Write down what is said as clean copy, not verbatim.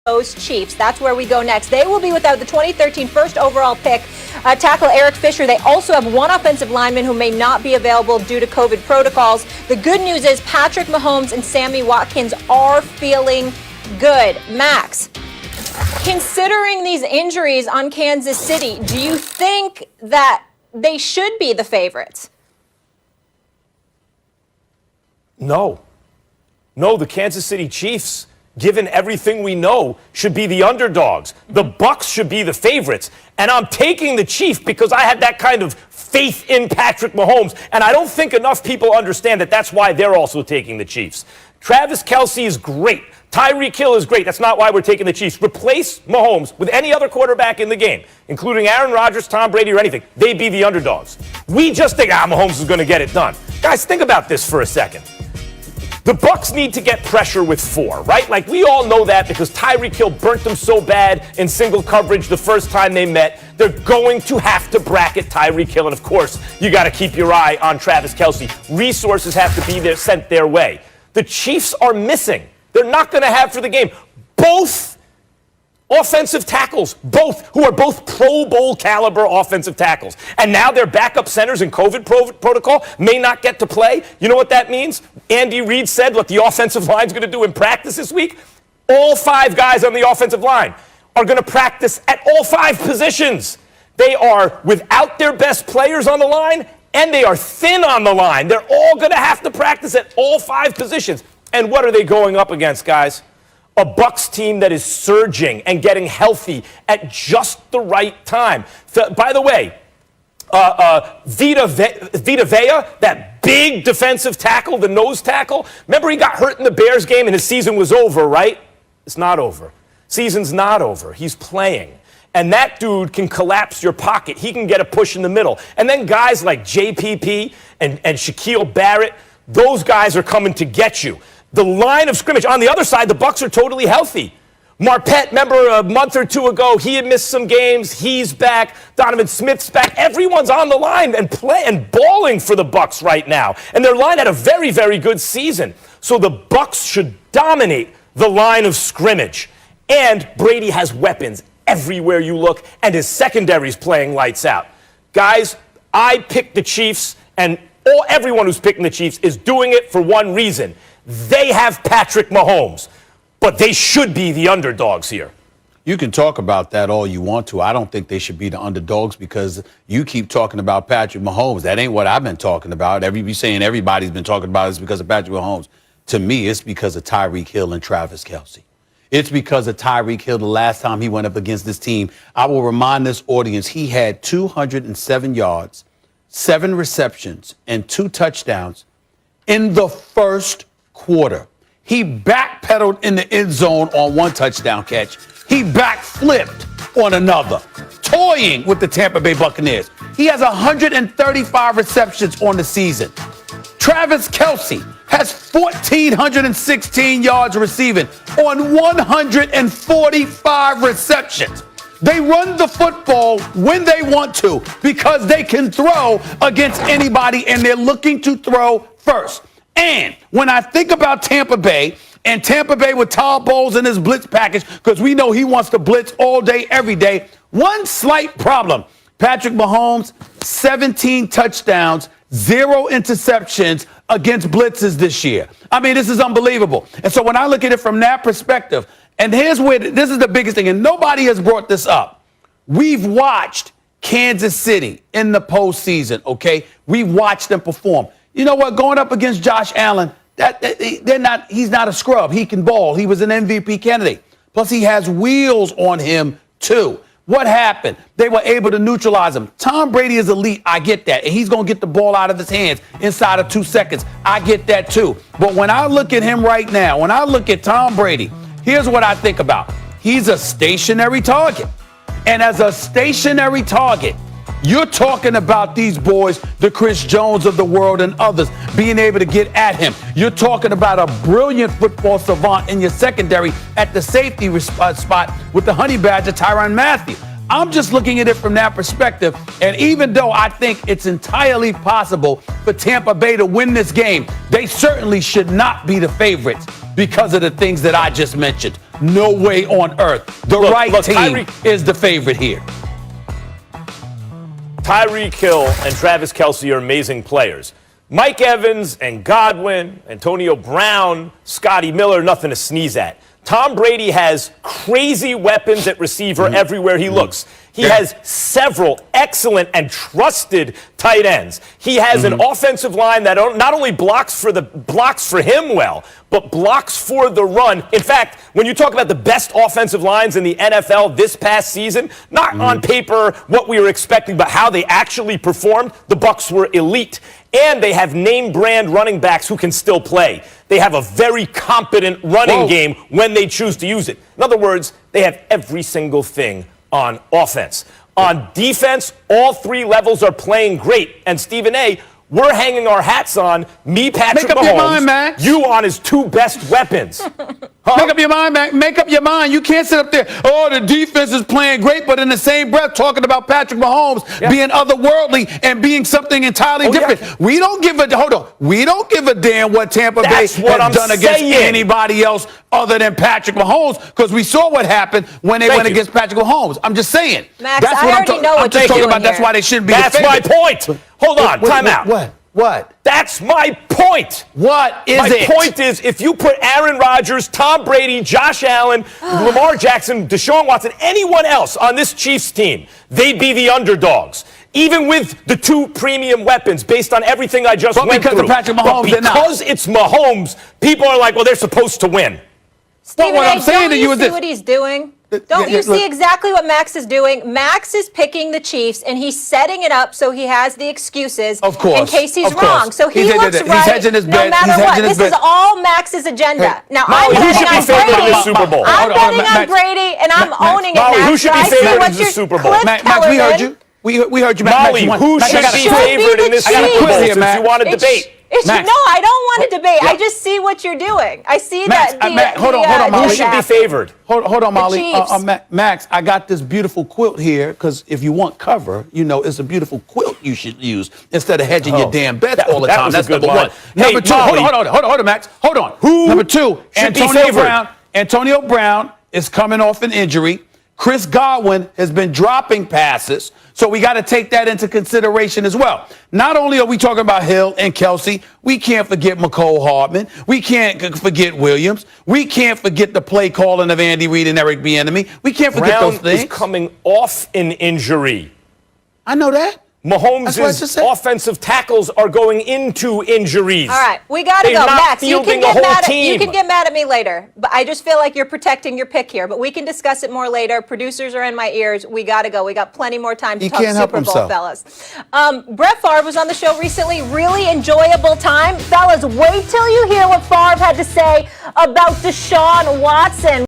Those Chiefs. That's where we go next. They will be without the 2013 first overall pick, tackle Eric Fisher. They also have one offensive lineman who may not be available due to COVID protocols. The good news is Patrick Mahomes and Sammy Watkins are feeling good. Max, considering these injuries on Kansas City, do you think that they should be the favorites? No, the Kansas City Chiefs, given everything we know, should be the underdogs. The Bucs should be the favorites. And I'm taking the Chiefs because I had that kind of faith in Patrick Mahomes. And I don't think enough people understand that that's why they're also taking the Chiefs. Travis Kelce is great. Tyreek Hill is great. That's not why we're taking the Chiefs. Replace Mahomes with any other quarterback in the game, including Aaron Rodgers, Tom Brady, or anything. They'd be the underdogs. We just think, Mahomes is going to get it done. Guys, think about this for a second. The Bucs need to get pressure with 4, right? Like, we all know that because Tyreek Hill burnt them so bad in single coverage the first time they met. They're going to have to bracket Tyreek Hill. And, of course, you got to keep your eye on Travis Kelce. Resources have to be there, sent their way. The Chiefs are missing. They're not going to have for the game both offensive tackles, who are both Pro Bowl caliber offensive tackles. And now their backup centers in COVID protocol may not get to play. You know what that means? Andy Reid said what the offensive line's going to do in practice this week. All 5 guys on the offensive line are going to practice at all 5 positions. They are without their best players on the line, and they are thin on the line. They're all going to have to practice at all 5 positions. And what are they going up against, guys? A Bucs team that is surging and getting healthy at just the right time. By the way, Vita Vea, that big defensive tackle, the nose tackle, remember he got hurt in the Bears game and his season was over, right? It's not over. Season's not over. He's playing. And that dude can collapse your pocket. He can get a push in the middle. And then guys like JPP and Shaquille Barrett, those guys are coming to get you. The line of scrimmage. On the other side, the Bucs are totally healthy. Marpet, remember a month or 2 ago, he had missed some games. He's back. Donovan Smith's back. Everyone's on the line and balling for the Bucs right now. And their line had a very, very good season. So the Bucs should dominate the line of scrimmage. And Brady has weapons everywhere you look, and his secondary's playing lights out. Guys, I picked the Chiefs, and everyone who's picking the Chiefs is doing it for one reason. They have Patrick Mahomes, but they should be the underdogs here. You can talk about that all you want to. I don't think they should be the underdogs because you keep talking about Patrick Mahomes. That ain't what I've been talking about. Saying everybody's been talking about it is because of Patrick Mahomes. To me, it's because of Tyreek Hill and Travis Kelce. It's because of Tyreek Hill the last time he went up against this team. I will remind this audience, he had 207 yards, 7 receptions, and 2 touchdowns in the first quarter. He backpedaled in the end zone on 1 touchdown catch. He backflipped on another, toying with the Tampa Bay Buccaneers. He has 135 receptions on the season. Travis Kelce has 1,416 yards receiving on 145 receptions. They run the football when they want to because they can throw against anybody, and they're looking to throw first. And when I think about Tampa Bay, and Tampa Bay with Todd Bowles in his blitz package, because we know he wants to blitz all day, every day, one slight problem. Patrick Mahomes, 17 touchdowns, 0 interceptions against blitzes this year. I mean, this is unbelievable. And so when I look at it from that perspective, and this is the biggest thing, and nobody has brought this up. We've watched Kansas City in the postseason, okay? We've watched them perform. You know what? Going up against Josh Allen, he's not a scrub. He can ball. He was an MVP candidate. Plus, he has wheels on him, too. What happened? They were able to neutralize him. Tom Brady is elite. I get that. And he's going to get the ball out of his hands inside of 2 seconds. I get that, too. But when I look at him right now, when I look at Tom Brady, here's what I think about. He's a stationary target. And as a stationary target, you're talking about these boys, the Chris Jones of the world and others, being able to get at him. You're talking about a brilliant football savant in your secondary at the safety spot with the honey badger, Tyrann Mathieu. I'm just looking at it from that perspective. And even though I think it's entirely possible for Tampa Bay to win this game, they certainly should not be the favorites because of the things that I just mentioned. No way on earth. The right team is the favorite here. Tyreek Hill and Travis Kelce are amazing players. Mike Evans and Godwin, Antonio Brown, Scotty Miller, nothing to sneeze at. Tom Brady has crazy weapons at receiver everywhere he looks. He has several excellent and trusted tight ends. He has an offensive line that not only blocks for him well, but blocks for the run. In fact, when you talk about the best offensive lines in the NFL this past season, not on paper what we were expecting, but how they actually performed, the Bucs were elite. And they have name brand running backs who can still play. They have a very competent running game when they choose to use it. In other words, they have every single thing on offense. On defense, all three levels are playing great. And Stephen A., we're hanging our hats on Patrick Mahomes, your mind, Max. you on his two best weapons. Make up your mind, Max. Make up your mind. You can't sit up there, the defense is playing great, but in the same breath talking about Patrick Mahomes being otherworldly and being something entirely different. Yeah. We don't give a damn what Tampa Bay has done against anybody else other than Patrick Mahomes, because we saw what happened when they went against Patrick Mahomes. I'm just saying. Max, I already know what you're talking doing about. here. That's why they shouldn't be That's my point. Hold on, time out. What? That's my point. What is My it? point is, if you put Aaron Rodgers, Tom Brady, Josh Allen, Lamar Jackson, Deshaun Watson, anyone else on this Chiefs team, they'd be the underdogs. Even with the two premium weapons, based on everything I just went because through. of Patrick Mahomes, but because it's Mahomes, people are like, well, they're supposed to win. Stephen what A., I'm saying to you is see this. what he's doing? Don't you see exactly what Max is doing? Max is picking the Chiefs, and he's setting it up so he has the excuses in case he's wrong. So he looks right no matter what. This is all Max's agenda. Now, I'm betting on Brady. In the Super Bowl? I'm betting on Brady, and I'm owning it, Max. Who should be favored in the Super Bowl? Max, we heard you. We heard you, Max. Molly, who should be favored in this Super Bowl since you want to debate? No, I don't want to debate. I just see what you're doing. I see Max, that. Hold on, Molly. Who should be favored? Hold on, Molly. Chiefs. Max, I got this beautiful quilt here, because if you want cover, it's a beautiful quilt you should use instead of hedging your damn bets all the time. Was That's a good number line. one. Number two, hold on, Max. Hold on. Number two, Antonio Brown is coming off an injury. Chris Godwin has been dropping passes, so we got to take that into consideration as well. Not only are we talking about Hill and Kelce, we can't forget McCole Hardman. We can't forget Williams. We can't forget the play calling of Andy Reid and Eric Bieniemy. We can't forget those things. Brown is coming off an injury. I know that. Mahomes' offensive tackles are going into injuries. All right, we got to go. Max, you can get mad at me later, but I just feel like you're protecting your pick here. But we can discuss it more later. Producers are in my ears. We got to go. We got plenty more time to talk Super Bowl, fellas. Brett Favre was on the show recently. Really enjoyable time. Fellas, wait till you hear what Favre had to say about Deshaun Watson.